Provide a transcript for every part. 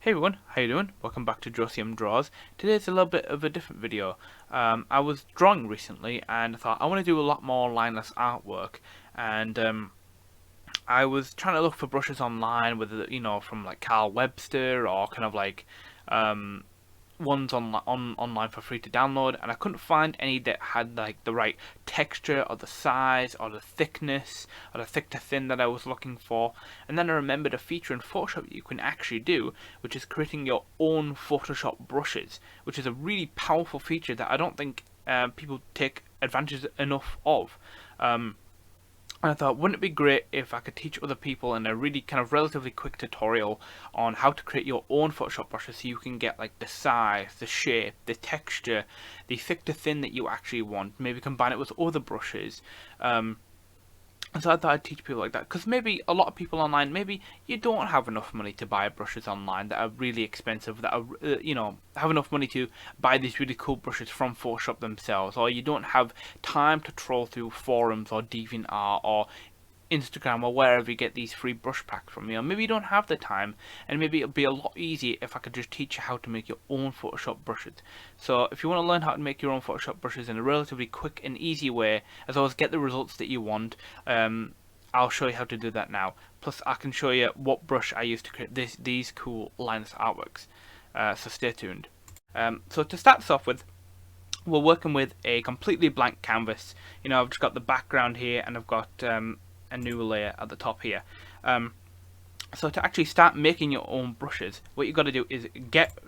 Hey everyone, how you doing? Welcome back to JOECMDRAWZ. Today's a little bit of a different video. I was drawing recently and I thought I want to do a lot more lineless artwork, and I was trying to look for brushes online, whether from like Carl Webster or kind of like um, ones online for free to download, and I couldn't find any that had like the right texture or the size or the thickness or the thick to thin that I was looking for. And then I remembered a feature in Photoshop that you can actually do, which is creating your own Photoshop brushes, which is a really powerful feature that I don't think people take advantage enough of. And I thought, wouldn't it be great if I could teach other people in a really kind of relatively quick tutorial on how to create your own Photoshop brushes so you can get like the size, the shape, the texture, the thick to thin that you actually want. Maybe combine it with other brushes. And so I thought I'd teach people like that, because maybe a lot of people online, maybe you don't have enough money to buy brushes online that are really expensive, that are, have enough money to buy these really cool brushes from Photoshop themselves, or you don't have time to troll through forums or DeviantArt or Instagram or wherever you get these free brush packs from. Maybe you don't have the time, and maybe it'll be a lot easier if I could just teach you how to make your own Photoshop brushes. So if you want to learn how to make your own Photoshop brushes in a relatively quick and easy way, as well as get the results that you want, I'll show you how to do that now. Plus I can show you what brush I use to create these cool lineless artworks. So stay tuned. So to start us off with, we're working with a completely blank canvas. I've just got the background here, and I've got a new layer at the top here. So to actually start making your own brushes, what you've got to do is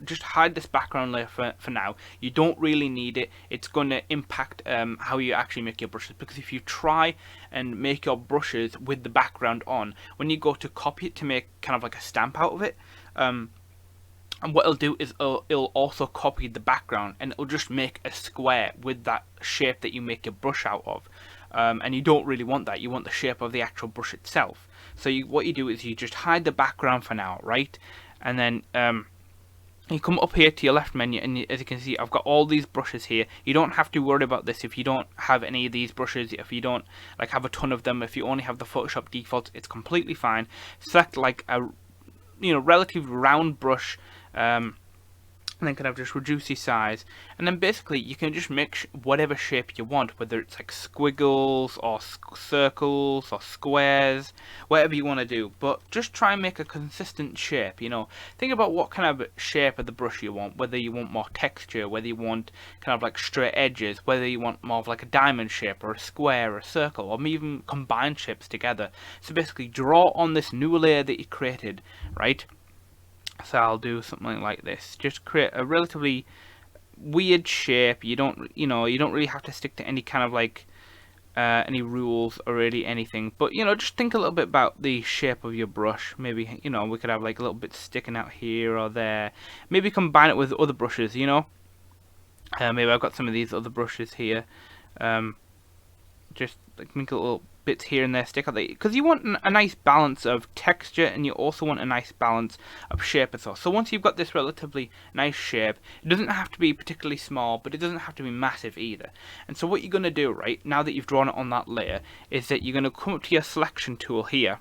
just hide this background layer for now. You don't really need it. It's going to impact how you actually make your brushes, because if you try and make your brushes with the background on, when you go to copy it to make kind of like a stamp out of it, and what it'll do is it'll also copy the background, and it'll just make a square with that shape that you make your brush out of. And you don't really want that. You want the shape of the actual brush itself. So what you do is you just hide the background for now, right? And then you come up here to your left menu, and as you can see, I've got all these brushes here. You don't have to worry about this if you don't have any of these brushes. If you don't like have a ton of them, if you only have the Photoshop defaults, it's completely fine. Select like a relative round brush, and then kind of just reduce your size, and then basically you can just make whatever shape you want, whether it's like squiggles or circles or squares, whatever you want to do, but just try and make a consistent shape. Think about what kind of shape of the brush you want, whether you want more texture, whether you want kind of like straight edges, whether you want more of like a diamond shape or a square or a circle, or maybe even combine shapes together. So basically draw on this new layer that you created, right? So I'll do something like this. Just create a relatively weird shape. You don't really have to stick to any kind of like any rules or really anything. But just think a little bit about the shape of your brush. Maybe we could have like a little bit sticking out here or there. Maybe combine it with other brushes. Maybe I've got some of these other brushes here. Just like make a little bits here and there stick out there, because you want a nice balance of texture, and you also want a nice balance of shape as well. So once you've got this relatively nice shape, it doesn't have to be particularly small, but it doesn't have to be massive either. And so what you're going to do, right, now that you've drawn it on that layer, is that you're going to come up to your selection tool here,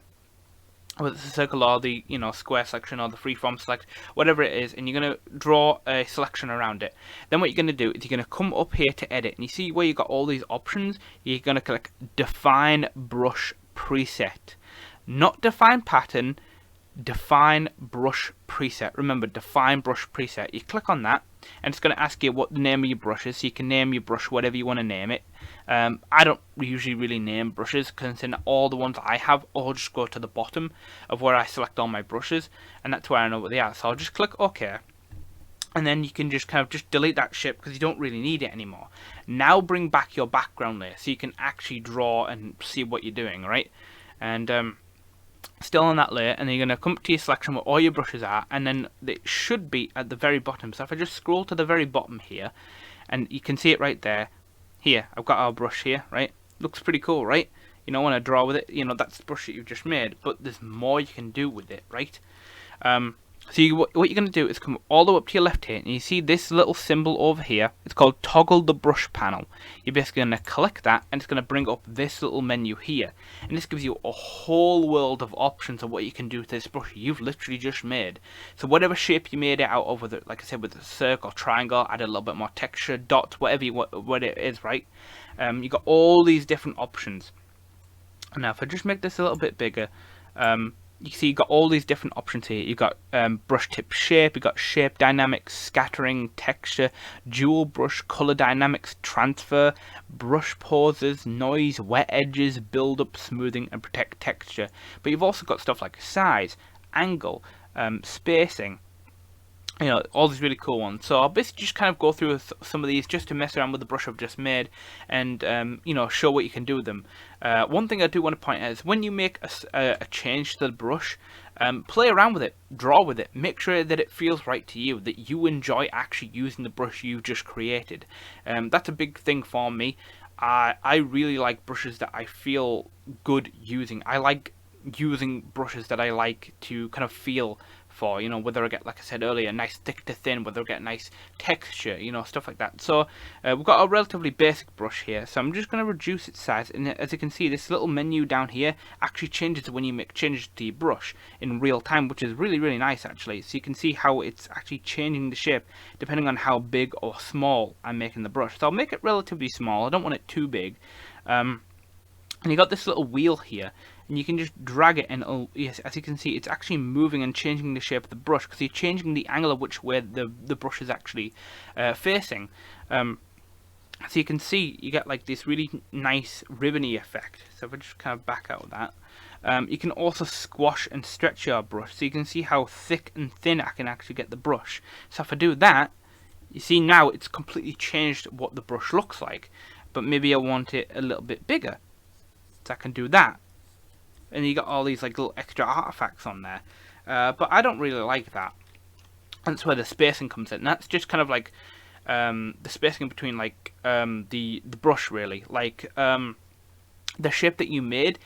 whether it's the circle or the square selection or the freeform select, whatever it is, and you're going to draw a selection around it. Then what you're going to do is you're going to come up here to edit, and you see where you've got all these options. You're going to click define brush preset, not define pattern, define brush preset. Remember, define brush preset. You click on that, and it's going to ask you what the name of your brush is, so you can name your brush whatever you want to name it. I don't usually really name brushes, because all the ones I have all just go to the bottom of where I select all my brushes, and that's where I know what they are. So I'll just click OK, and then you can just kind of just delete that shape because you don't really need it anymore. Now bring back your background layer so you can actually draw and see what you're doing, right? And still on that layer, and then you're going to come to your selection where all your brushes are, and then it should be at the very bottom. So if I just scroll to the very bottom here, and you can see it right there. Here, I've got our brush here, right? Looks pretty cool, right? When I draw with it, that's the brush that you've just made, but there's more you can do with it, right? So what you're going to do is come all the way up to your left here, and you see this little symbol over here. It's called Toggle the Brush Panel. You're basically going to click that, and it's going to bring up this little menu here. And this gives you a whole world of options of what you can do with this brush you've literally just made. So whatever shape you made it out of, whether, like I said, with a circle, triangle, add a little bit more texture, dots, whatever what it is, right? You got all these different options. Now, if I just make this a little bit bigger, you see you've got all these different options here. You've got brush tip shape, you've got shape dynamics, scattering, texture, dual brush, color dynamics, transfer, brush pauses, noise, wet edges, build up, smoothing, and protect texture. But you've also got stuff like size, angle, spacing, you know, all these really cool ones. So I'll basically just kind of go through some of these just to mess around with the brush I've just made, and you know, show what you can do with them. One thing I do want to point out is when you make a change to the brush, play around with it, draw with it, make sure that it feels right to you, that you enjoy actually using the brush you've just created. That's a big thing for me. I really like brushes that I feel good using. I like using brushes that I like to kind of feel for, you know, whether I get, like I said earlier, nice thick to thin, whether I get nice texture, you know, stuff like that. So we've got a relatively basic brush here, so I'm just going to reduce its size, and as you can see, this little menu down here actually changes when you make changes to your brush in real time, which is really, really nice actually. So you can see how it's actually changing the shape depending on how big or small I'm making the brush. So I'll make it relatively small, I don't want it too big. And you got this little wheel here, and you can just drag it, and yes, as you can see, it's actually moving and changing the shape of the brush, because you're changing the angle of which way the brush is actually facing. So you can see you get like this really nice ribbony effect. So if I just kind of back out of that, you can also squash and stretch your brush, so you can see how thick and thin I can actually get the brush. So if I do that, you see now it's completely changed what the brush looks like, but maybe I want it a little bit bigger. So I can do that, and you got all these like little extra artifacts on there, but I don't really like that. And that's where the spacing comes in. That's just kind of like the spacing between like the brush, really, like the shape that you made.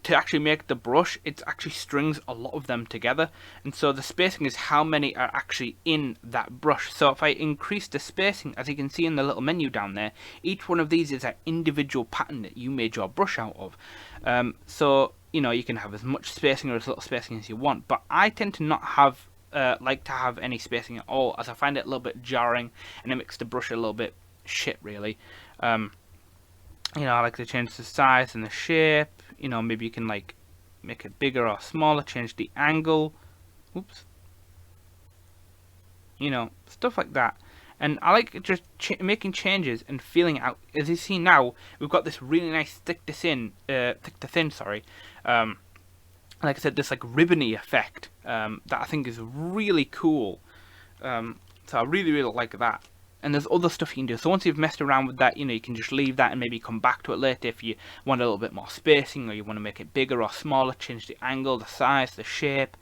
To actually make the brush, it actually strings a lot of them together, and so the spacing is how many are actually in that brush. So if I increase the spacing, as you can see in the little menu down there, each one of these is an individual pattern that you made your brush out of. So you know, you can have as much spacing or as little spacing as you want, but I tend to not have like to have any spacing at all, as I find it a little bit jarring and it makes the brush a little bit shit, really. You know, I like to change the size and the shape. You know, maybe you can like make it bigger or smaller, change the angle. Oops. You know, stuff like that. And I like just making changes and feeling out. As you see now, we've got this really nice thick to thin, sorry. Like I said, this like ribbony effect that I think is really cool. So I really, really like that. And there's other stuff you can do. So once you've messed around with that, you know, you can just leave that and maybe come back to it later if you want a little bit more spacing, or you want to make it bigger or smaller, change the angle, the size, the shape,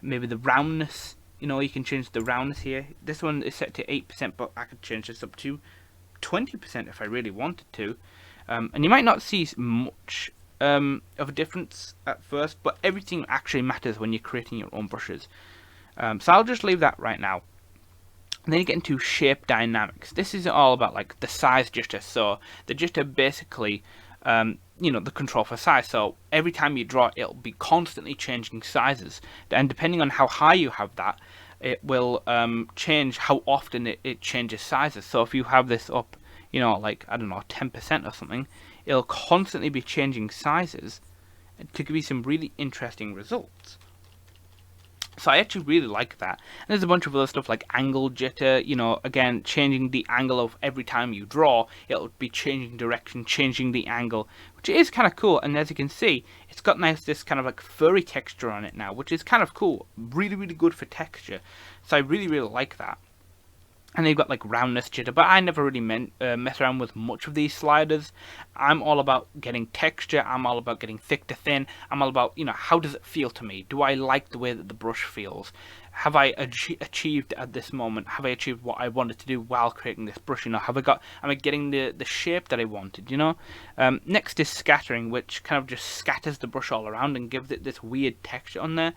maybe the roundness. You know, you can change the roundness here. This one is set to 8%, but I could change this up to 20% if I really wanted to. And you might not see much of a difference at first, but everything actually matters when you're creating your own brushes. So I'll just leave that right now. And then you get into shape dynamics. This is all about like the size jitter. So the jitter basically, you know, the control for size. So every time you draw, it'll be constantly changing sizes, and depending on how high you have that, it will change how often it changes sizes. So if you have this up, you know, like, I don't know, 10% or something, it'll constantly be changing sizes to give you some really interesting results. So I actually really like that. And there's a bunch of other stuff like angle jitter, you know, again, changing the angle of every time you draw, it'll be changing direction, changing the angle, which is kind of cool. And as you can see, it's got this kind of like furry texture on it now, which is kind of cool. Really, really good for texture. So I really, really like that. And they've got like roundness jitter, but I never really mess around with much of these sliders. I'm all about getting texture, I'm all about getting thick to thin, I'm all about, you know, how does it feel to me? Do I like the way that the brush feels? Have I achieved at this moment, have I achieved what I wanted to do while creating this brush? You know, am I getting the shape that I wanted, you know? Next is scattering, which kind of just scatters the brush all around and gives it this weird texture on there.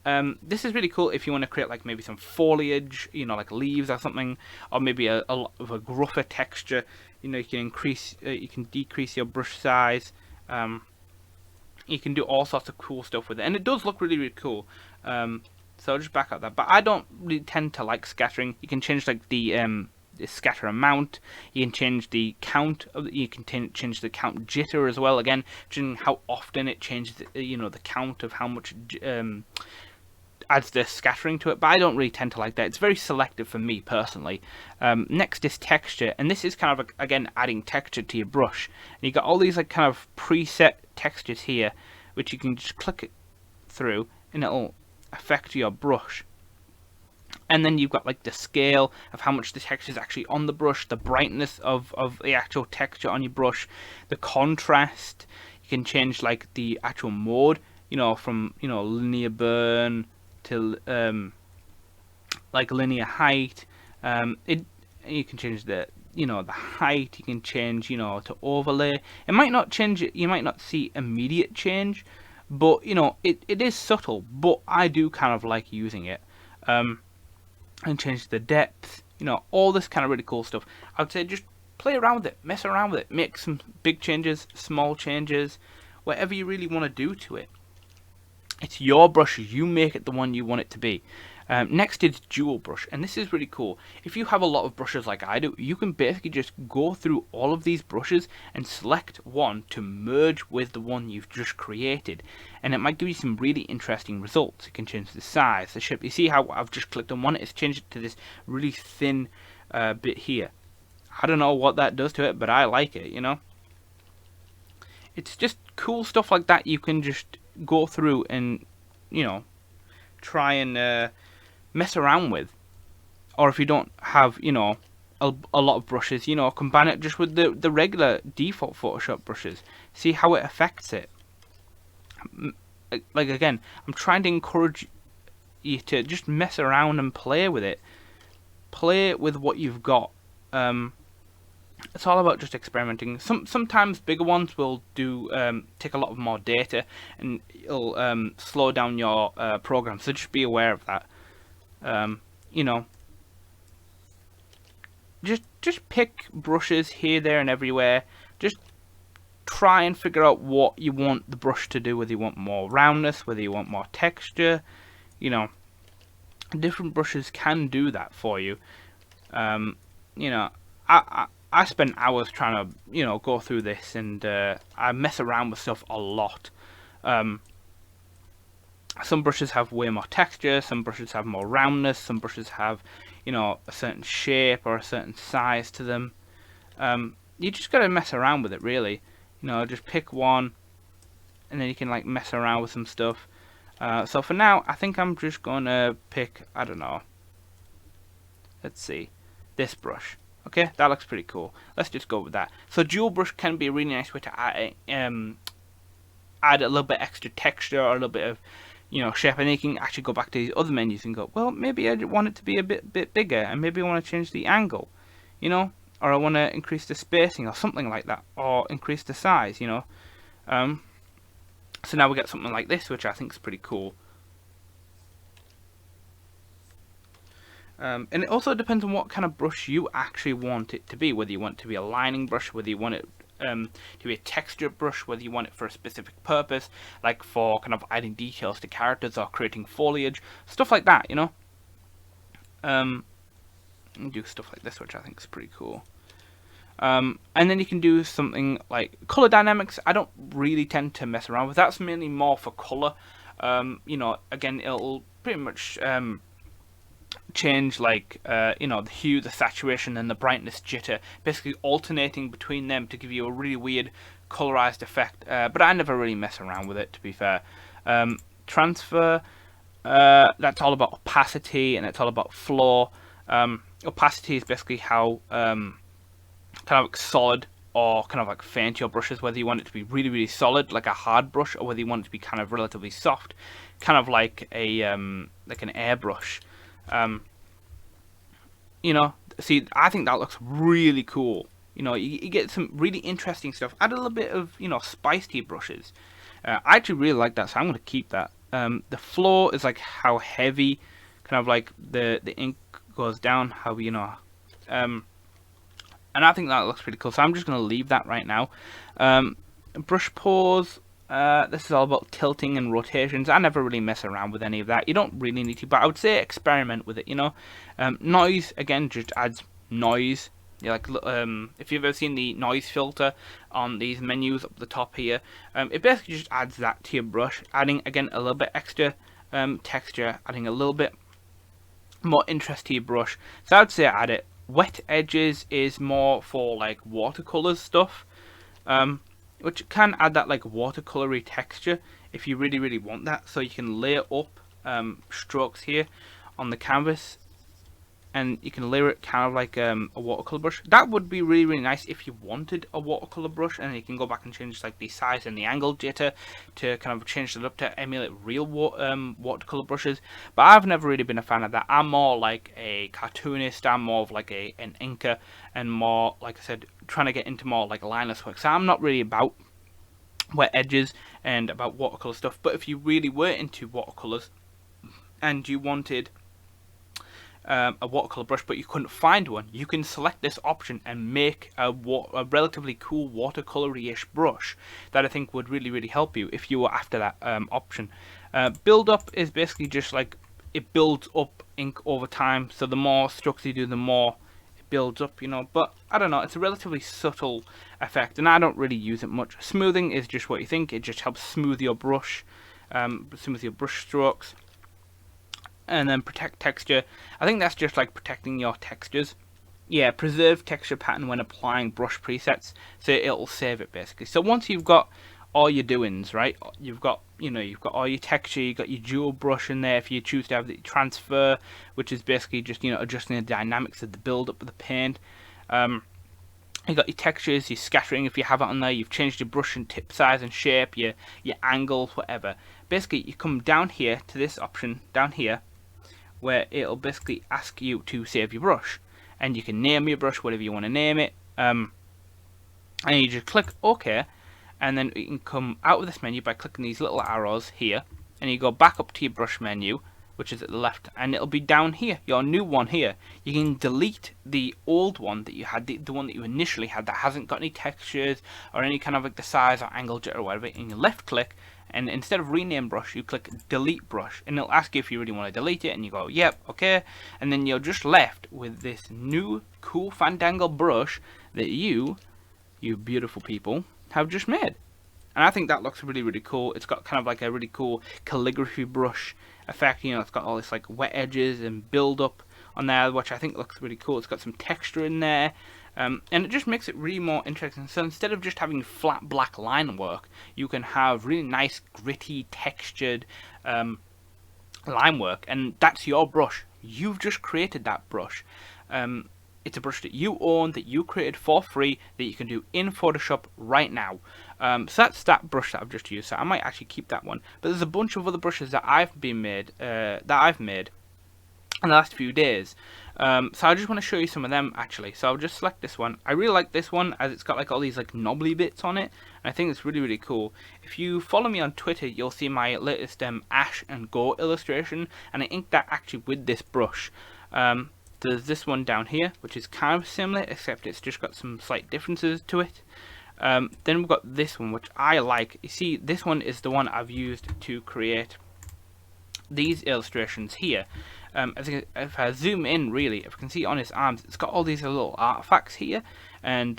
This is really cool if you want to create like maybe some foliage, you know, like leaves or something, or maybe a lot of a gruffer texture. You know, you can increase, you can decrease your brush size. You can do all sorts of cool stuff with it, and it does look really, really cool. So I'll just back out that, but I don't really tend to like scattering. You can change like the scatter amount. You can change the count of. You can change the count jitter as well. Again, changing how often it changes. You know, the count of how much adds the scattering to it. But I don't really tend to like that. It's very selective for me personally. Next is texture, and this is kind of again adding texture to your brush. And you got all these like kind of preset textures here, which you can just click it through, and it'll affect your brush. And then you've got like the scale of how much the texture is actually on the brush, the brightness of the actual texture on your brush, the contrast. You can change like the actual mode, you know, from, you know, linear burn to like linear height. You can change the, you know, the height. You can change, you know, to overlay. It might not change it. You might not see immediate change, but you know, it is subtle. But I do kind of like using it. And change the depth, you know, all this kind of really cool stuff. I would say just play around with it, mess around with it, make some big changes, small changes, whatever you really want to do to it. It's your brush, you make it the one you want it to be. Next is dual brush, and this is really cool. If you have a lot of brushes like I do, you can basically just go through all of these brushes and select one to merge with the one you've just created, and it might give you some really interesting results. You can change the size, the shape. You see how I've just clicked on one, it's changed it to this really thin bit here. I don't know what that does to it, but I like it, you know. It's just cool stuff like that you can just go through and, you know, try and mess around with. Or if you don't have, you know, a lot of brushes, you know, combine it just with the regular default Photoshop brushes. See how it affects it. Like again, I'm trying to encourage you to just mess around and play with it. Play with what you've got. It's all about just experimenting. Sometimes bigger ones will do take a lot of more data, and it'll slow down your program. So just be aware of that. You know, just pick brushes here, there, and everywhere. Just try and figure out what you want the brush to do. Whether you want more roundness, whether you want more texture. You know, different brushes can do that for you. You know, I spent hours trying to, you know, go through this, and I mess around with stuff a lot. Some brushes have way more texture, some brushes have more roundness, some brushes have, you know, a certain shape or a certain size to them. You just gotta mess around with it, really. You know, just pick one, and then you can like mess around with some stuff. So for now, I think I'm just gonna pick, I don't know, let's see, this brush. Okay, that looks pretty cool. Let's just go with that. So dual brush can be a really nice way to add a little bit extra texture or a little bit of, you know, shape, and then you can actually go back to these other menus and go, well, maybe I want it to be a bit bigger, and maybe I want to change the angle, you know, or I want to increase the spacing or something like that, or increase the size, you know. So now we get something like this, which I think is pretty cool. And it also depends on what kind of brush you actually want it to be, whether you want it to be a lining brush, whether you want it to be a texture brush, whether you want it for a specific purpose, like for kind of adding details to characters or creating foliage, stuff like that, you know. Do stuff like this, which I think is pretty cool. And then you can do something like color dynamics. I don't really tend to mess around with. That's mainly more for color. You know, again, it'll pretty much change like you know, the hue, the saturation, and the brightness jitter, basically alternating between them to give you a really weird colorized effect. But I never really mess around with it, to be fair. Transfer, that's all about opacity, and it's all about flow. Opacity is basically how kind of like solid or kind of like faint your brush is, whether you want it to be really, really solid like a hard brush, or whether you want it to be kind of relatively soft, kind of like a like an airbrush. You know, see, I think that looks really cool. You know, you get some really interesting stuff. Add a little bit of, you know, spice to your brushes. I actually really like that, so I'm going to keep that. The flow is like how heavy, kind of like the ink goes down, how and I think that looks pretty cool. So I'm just gonna leave that right now. Brush pose. This is all about tilting and rotations. I never really mess around with any of that. You don't really need to, but I would say experiment with it. Noise again just adds noise. If you've ever seen the noise filter on these menus up the top here, it basically just adds that to your brush, adding again a little bit extra texture, adding a little bit more interest to your brush. So I would say add it. Wet edges is more for like watercolors stuff, which can add that like watercolory texture if you really want that. So you can layer up strokes here on the canvas, and you can layer it kind of like a watercolor brush. That would be really nice if you wanted a watercolor brush, and you can go back and change like the size and the angle jitter to kind of change it up to emulate real watercolor brushes. But I've never really been a fan of that. I'm more like a cartoonist. I'm more of like an inker, and more, like I said, trying to get into more like lineless work. So I'm not really about wet edges and about watercolor stuff. But if you really were into watercolors and you wanted a watercolor brush but you couldn't find one, you can select this option and make a relatively cool watercolory-ish brush that I think would really help you if you were after that option. Build up is basically just like it builds up ink over time, so the more strokes you do, the more it builds up, but I don't know, it's a relatively subtle effect and I don't really use it much. Smoothing is just what you think, it just helps smooth your brush, smooth your brush strokes. And then protect texture. I think that's just like protecting your textures. Yeah, preserve texture pattern when applying brush presets, so it'll save it basically. So once you've got all your doings, right, you've got all your texture, you've got your dual brush in there if you choose to have the transfer, which is basically just adjusting the dynamics of the build up of the paint. You've got your textures, your scattering if you have it on there, you've changed your brush and tip size and shape, your angles, whatever. Basically you come down here to this option down here, where it'll basically ask you to save your brush, and you can name your brush whatever you want to name it, and you just click OK, and then you can come out of this menu by clicking these little arrows here, and you go back up to your brush menu, which is at the left, and it'll be down here, your new one here. You can delete the old one that you had, the one that you initially had that hasn't got any textures or any kind of like the size or angle jitter or whatever, and you left click, and instead of rename brush you click delete brush, and it'll ask you if you really want to delete it, and you go yep, okay, and then you're just left with this new cool Fandangle brush that you beautiful people have just made. And I think that looks really cool. It's got kind of like a really cool calligraphy brush effect, it's got all this like wet edges and build up on there, which I think looks really cool. It's got some texture in there, and it just makes it really more interesting. So instead of just having flat black line work, you can have really nice gritty textured line work, and that's your brush. You've just created that brush. It's a brush that you own, that you created for free, that you can do in Photoshop right now. So that's that brush that I've just used. So I might actually keep that one. But there's a bunch of other brushes that I've made in the last few days. So I just want to show you some of them actually. So I'll just select this one. I really like this one as it's got like all these like knobbly bits on it, and I think it's really cool. If you follow me on Twitter, you'll see my latest Ash and Go illustration, and I inked that actually with this brush. There's this one down here, which is kind of similar, except it's just got some slight differences to it. Then we've got this one, which I like. You see, this one is the one I've used to create these illustrations here. If I zoom in, really, if you can see on his arms, it's got all these little artifacts here, and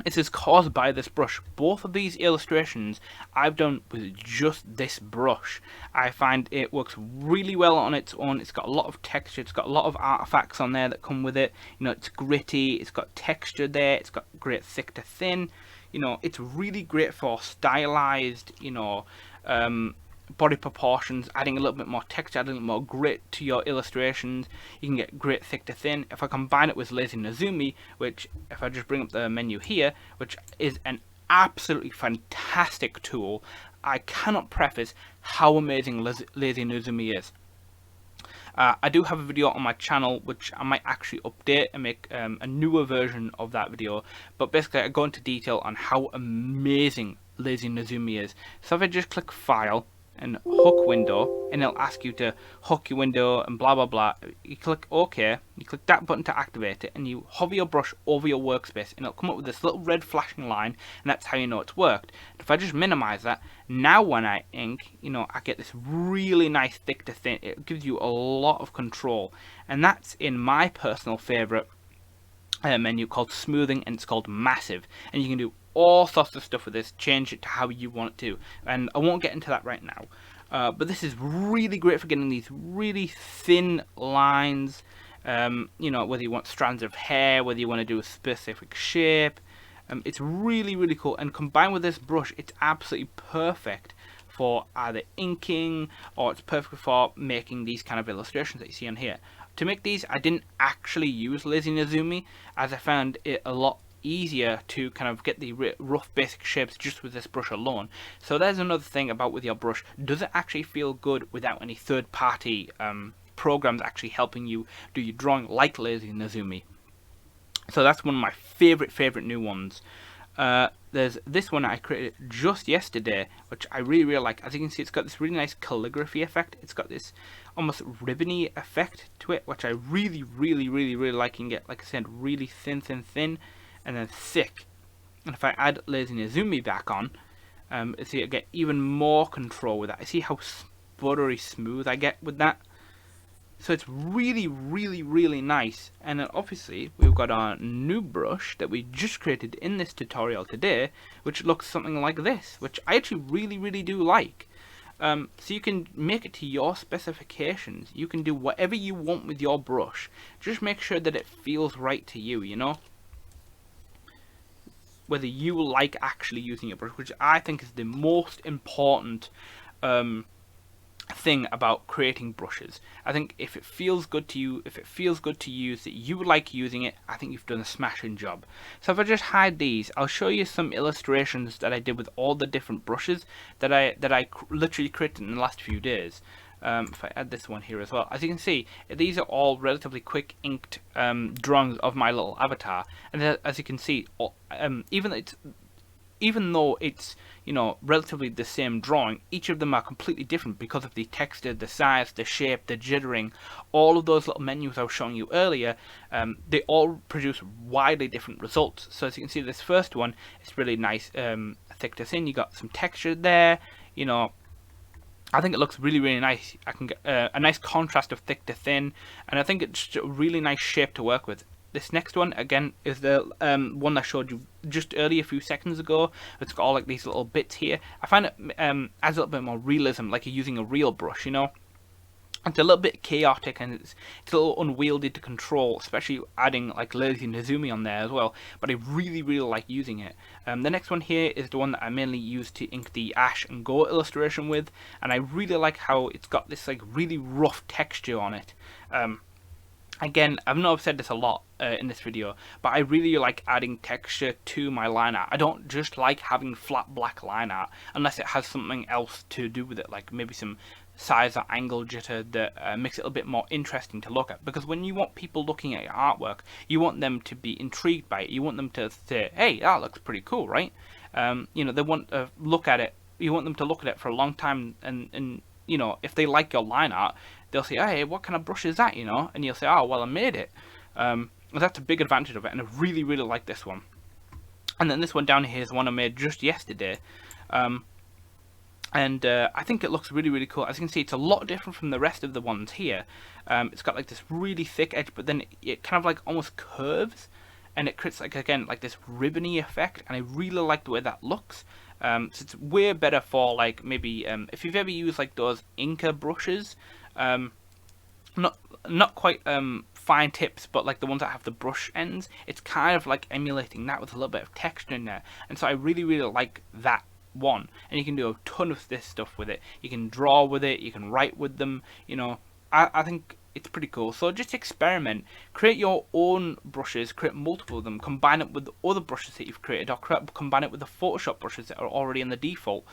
it is caused by this brush. Both of these illustrations I've done with just this brush. I find it works really well on its own. It's got a lot of texture, it's got a lot of artifacts on there that come with it. It's gritty, it's got texture there, it's got great thick to thin. It's really great for stylized, body proportions, adding a little bit more texture, adding a little more grit to your illustrations. You can get great thick to thin. If I combine it with Lazy Nezumi, which if I just bring up the menu here, which is an absolutely fantastic tool, I cannot preface how amazing Lazy Nezumi is. I do have a video on my channel which I might actually update and make a newer version of that video, but basically I go into detail on how amazing Lazy Nezumi is. So if I just click File, and hook window, and it'll ask you to hook your window and blah blah blah. You click OK, you click that button to activate it, and you hover your brush over your workspace, and it'll come up with this little red flashing line, and that's how you know it's worked. If I just minimize that, now when I ink, I get this really nice thick to thin. It gives you a lot of control, and that's in my personal favorite menu called smoothing, and it's called massive, and you can do all sorts of stuff with this, change it to how you want it to, and I won't get into that right now, but this is really great for getting these really thin lines, whether you want strands of hair, whether you want to do a specific shape. It's really cool, and combined with this brush, it's absolutely perfect for either inking, or it's perfect for making these kind of illustrations that you see on here. To make these, I didn't actually use Lazy Nezumi, as I found it a lot easier to kind of get the rough basic shapes just with this brush alone. So there's another thing about with your brush, does it actually feel good without any third-party programs actually helping you do your drawing like Lazy Nezumi? So that's one of my favorite new ones. There's this one I created just yesterday, which I really like. As you can see, it's got this really nice calligraphy effect. It's got this almost ribbony effect to it, which I really like. You can get, like I said, really thin, and then thick. And if I add Lazy Nezumi back on, see, I get even more control with that. I see how buttery smooth I get with that. So it's really nice. And then obviously we've got our new brush that we just created in this tutorial today, which looks something like this, which I actually really do like. So you can make it to your specifications. You can do whatever you want with your brush. Just make sure that it feels right to you, whether you like actually using your brush, which I think is the most important thing about creating brushes. I think if it feels good to you, if it feels good to use, that you like using it, I think you've done a smashing job. So if I just hide these, I'll show you some illustrations that I did with all the different brushes that I literally created in the last few days. If I add this one here as well, as you can see, these are all relatively quick inked drawings of my little avatar, and as you can see, even though it's relatively the same drawing, each of them are completely different because of the texture, the size, the shape, the jittering, all of those little menus I was showing you earlier. They all produce widely different results. So as you can see, this first one is really nice, thick to thin. You got some texture there. I think it looks really nice. I can get a nice contrast of thick to thin, and I think it's just a really nice shape to work with. This next one, again, is the one I showed you just earlier, a few seconds ago. It's got all like these little bits here. I find it adds a little bit more realism, like you're using a real brush, It's a little bit chaotic, and it's a little unwieldy to control, especially adding like Lazy Nezumi on there as well. But I really like using it. The next one here is the one that I mainly use to ink the Ash and Go illustration with, and I really like how it's got this like really rough texture on it. Again, I know I've said this a lot in this video, but I really like adding texture to my line art. I don't just like having flat black line art unless it has something else to do with it, like maybe some size or angle jitter that makes it a bit more interesting to look at. Because when you want people looking at your artwork, you want them to be intrigued by it. You want them to say, hey, that looks pretty cool, right? They want to look at it. You want them to look at it for a long time, and if they like your line art, they'll say, hey, what kind of brush is that, and you'll say, oh, well, I made it. That's a big advantage of it, and I really like this one. And then this one down here is one I made just yesterday, and I think it looks really cool. As you can see, it's a lot different from the rest of the ones here. It's got like this really thick edge, but then it kind of like almost curves, and it creates like, again, like this ribbony effect, and I really like the way that looks. So it's way better for like maybe if you've ever used like those Inca brushes, not quite fine tips, but like the ones that have the brush ends. It's kind of like emulating that with a little bit of texture in there, and so I really like that one. And you can do a ton of this stuff with it. You can draw with it, you can write with them. I think it's pretty cool. So just experiment, create your own brushes, create multiple of them, combine it with other brushes that you've created, or combine it with the Photoshop brushes that are already in the default.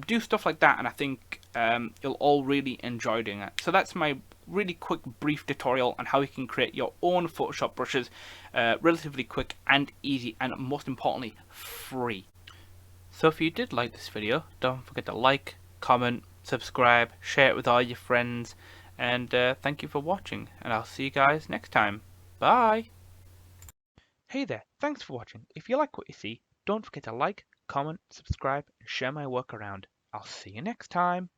Do stuff like that, and I think you'll all really enjoy doing it. So that's my really quick brief tutorial on how you can create your own Photoshop brushes, relatively quick and easy, and most importantly, free. So if you did like this video, don't forget to like, comment, subscribe, share it with all your friends, and thank you for watching, and I'll see you guys next time. Bye! Hey there, thanks for watching. If you like what you see, don't forget to like, comment, subscribe, and share my work around. I'll see you next time.